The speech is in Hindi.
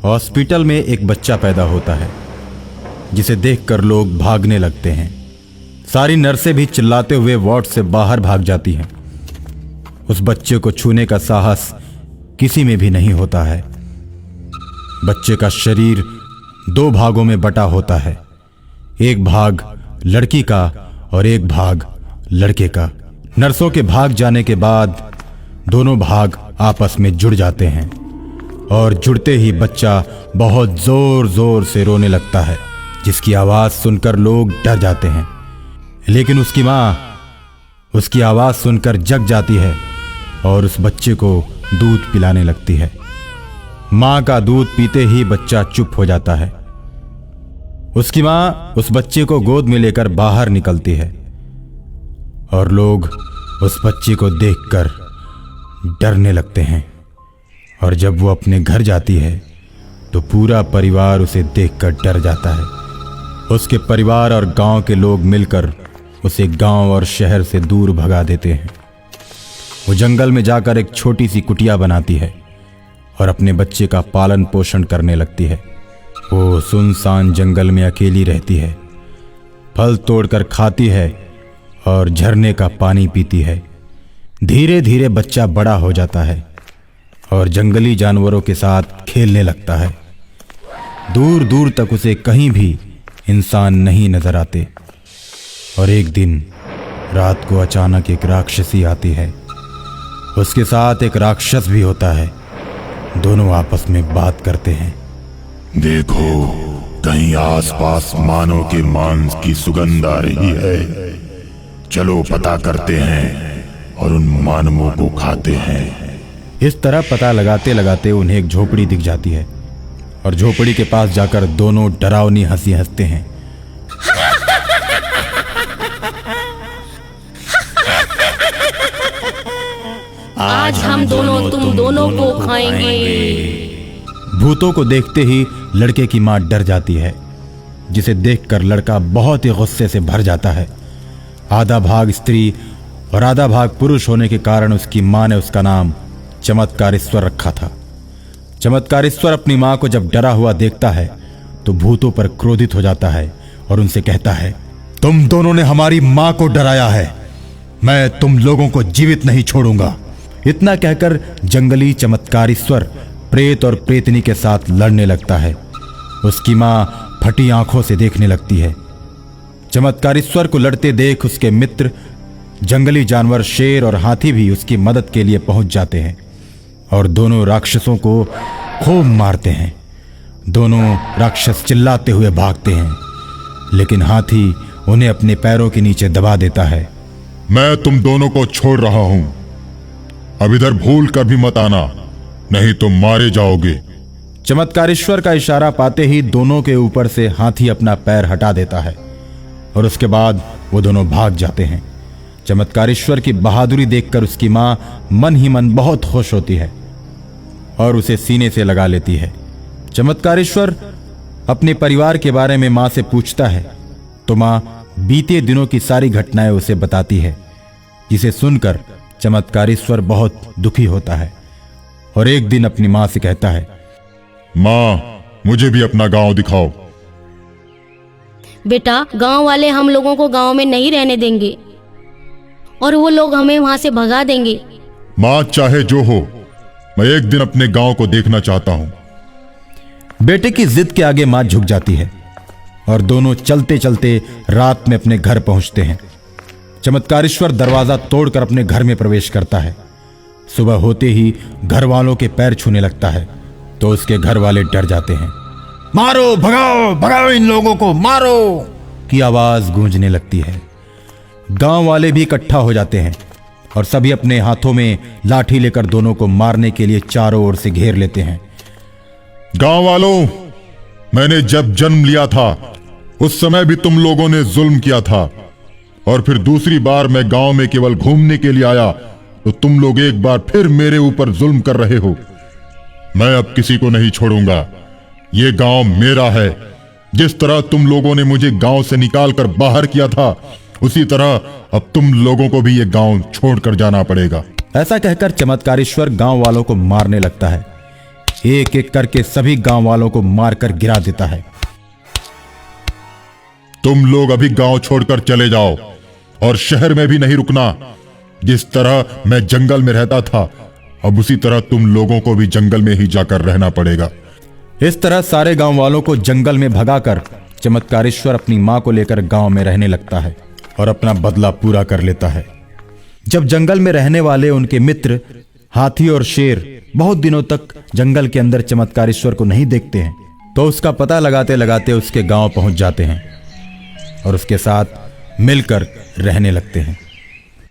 हॉस्पिटल में एक बच्चा पैदा होता है जिसे देखकर लोग भागने लगते हैं। सारी नर्सें भी चिल्लाते हुए वार्ड से बाहर भाग जाती हैं। उस बच्चे को छूने का साहस किसी में भी नहीं होता है। बच्चे का शरीर 2 भागों में बटा होता है, एक भाग लड़की का और एक भाग लड़के का। नर्सों के भाग जाने के बाद दोनों भाग आपस में जुड़ जाते हैं और जुड़ते ही बच्चा बहुत जोर जोर से रोने लगता है, जिसकी आवाज सुनकर लोग डर जाते हैं। लेकिन उसकी माँ उसकी आवाज सुनकर जग जाती है और उस बच्चे को दूध पिलाने लगती है। माँ का दूध पीते ही बच्चा चुप हो जाता है। उसकी माँ उस बच्चे को गोद में लेकर बाहर निकलती है और लोग उस बच्चे को देखकर डरने लगते हैं। और जब वो अपने घर जाती है तो पूरा परिवार उसे देखकर डर जाता है। उसके परिवार और गांव के लोग मिलकर उसे गांव और शहर से दूर भगा देते हैं। वो जंगल में जाकर एक छोटी सी कुटिया बनाती है और अपने बच्चे का पालन पोषण करने लगती है। वो सुनसान जंगल में अकेली रहती है, फल तोड़कर खाती है और झरने का पानी पीती है। धीरे धीरे बच्चा बड़ा हो जाता है और जंगली जानवरों के साथ खेलने लगता है। दूर दूर तक उसे कहीं भी इंसान नहीं नजर आते। और एक दिन रात को अचानक एक राक्षसी आती है। उसके साथ एक राक्षस भी होता है। दोनों आपस में बात करते हैं। देखो, कहीं आसपास मानव के मांस की सुगंध आ रही है। चलो पता करते हैं और उन मानवों को खाते हैं। इस तरह पता लगाते लगाते उन्हें एक झोपड़ी दिख जाती है और झोपड़ी के पास जाकर दोनों डरावनी हंसी हंसते हैं। आज हम दोनों तुम दोनों को खाएंगे। भूतों को देखते ही लड़के की मां डर जाती है, जिसे देखकर लड़का बहुत ही गुस्से से भर जाता है। आधा भाग स्त्री और आधा भाग पुरुष होने के कारण उसकी मां ने उसका नाम चमत्कारेश्वर रखा था। चमत्कारेश्वर अपनी मां को जब डरा हुआ देखता है तो भूतों पर क्रोधित हो जाता है और उनसे कहता है, तुम दोनों ने हमारी मां को डराया है, मैं तुम लोगों को जीवित नहीं छोड़ूंगा। इतना कहकर जंगली चमत्कारेश्वर प्रेत और प्रेतनी के साथ लड़ने लगता है। उसकी मां फटी आंखों से देखने लगती है। चमत्कारेश्वर को लड़ते देख उसके मित्र जंगली जानवर शेर और हाथी भी उसकी मदद के लिए पहुंच जाते हैं और दोनों राक्षसों को खूब मारते हैं। दोनों राक्षस चिल्लाते हुए भागते हैं, लेकिन हाथी उन्हें अपने पैरों के नीचे दबा देता है। मैं तुम दोनों को छोड़ रहा हूं, अब इधर भूल कर भी मत आना, नहीं तो मारे जाओगे। चमत्कारेश्वर का इशारा पाते ही दोनों के ऊपर से हाथी अपना पैर हटा देता है और उसके बाद वो दोनों भाग जाते हैं। चमत्कारेश्वर की बहादुरी देखकर उसकी मां मन ही मन बहुत खुश होती है और उसे सीने से लगा लेती है। चमत्कारेश्वर अपने परिवार के बारे में मां से पूछता है तो मां बीते दिनों की सारी घटनाएं उसे बताती है, जिसे सुनकर चमत्कारेश्वर बहुत दुखी होता है और एक दिन अपनी मां से कहता है, मां, मुझे भी अपना गांव दिखाओ। बेटा, गांव वाले हम लोगों को गांव में नहीं रहने देंगे और वो लोग हमें वहां से भगा देंगे। मां, चाहे जो हो, मैं एक दिन अपने गांव को देखना चाहता हूं। बेटे की जिद के आगे मां झुक जाती है और दोनों चलते चलते रात में अपने घर पहुंचते हैं। चमत्कारेश्वर दरवाजा तोड़कर अपने घर में प्रवेश करता है। सुबह होते ही घर वालों के पैर छूने लगता है तो उसके घर वाले डर जाते हैं। मारो, भगाओ भगाओ, इन लोगों को मारो की आवाज गूंजने लगती है। गांव वाले भी इकट्ठा हो जाते हैं और सभी अपने हाथों में लाठी लेकर दोनों को मारने के लिए चारों ओर से घेर लेते हैं। गांव वालों, मैंने जब जन्म लिया था उस समय भी तुम लोगों ने जुल्म किया था, और फिर दूसरी बार मैं गांव में केवल घूमने के लिए आया तो तुम लोग एक बार फिर मेरे ऊपर जुल्म कर रहे हो। मैं अब किसी को नहीं छोड़ूंगा। ये गांव मेरा है। जिस तरह तुम लोगों ने मुझे गांव से निकालकर बाहर किया था, उसी तरह अब तुम लोगों को भी ये गांव छोड़कर जाना पड़ेगा। ऐसा कहकर चमत्कारेश्वर गांव वालों को मारने लगता है। एक एक करके सभी गांव वालों को मारकर गिरा देता है। तुम लोग अभी गांव छोड़कर चले जाओ और शहर में भी नहीं रुकना। जिस तरह मैं जंगल में रहता था, अब उसी तरह तुम लोगों को भी जंगल में ही जाकर रहना पड़ेगा। इस तरह सारे गांव वालों को जंगल में भगाकर चमत्कारेश्वर अपनी मां को लेकर गांव में रहने लगता है और अपना बदला पूरा कर लेता है। जब जंगल में रहने वाले उनके मित्र हाथी और शेर बहुत दिनों तक जंगल के अंदर चमत्कारेश्वर को नहीं देखते हैं, तो उसका पता लगाते लगाते उसके गांव पहुंच जाते हैं और उसके साथ मिलकर रहने लगते हैं।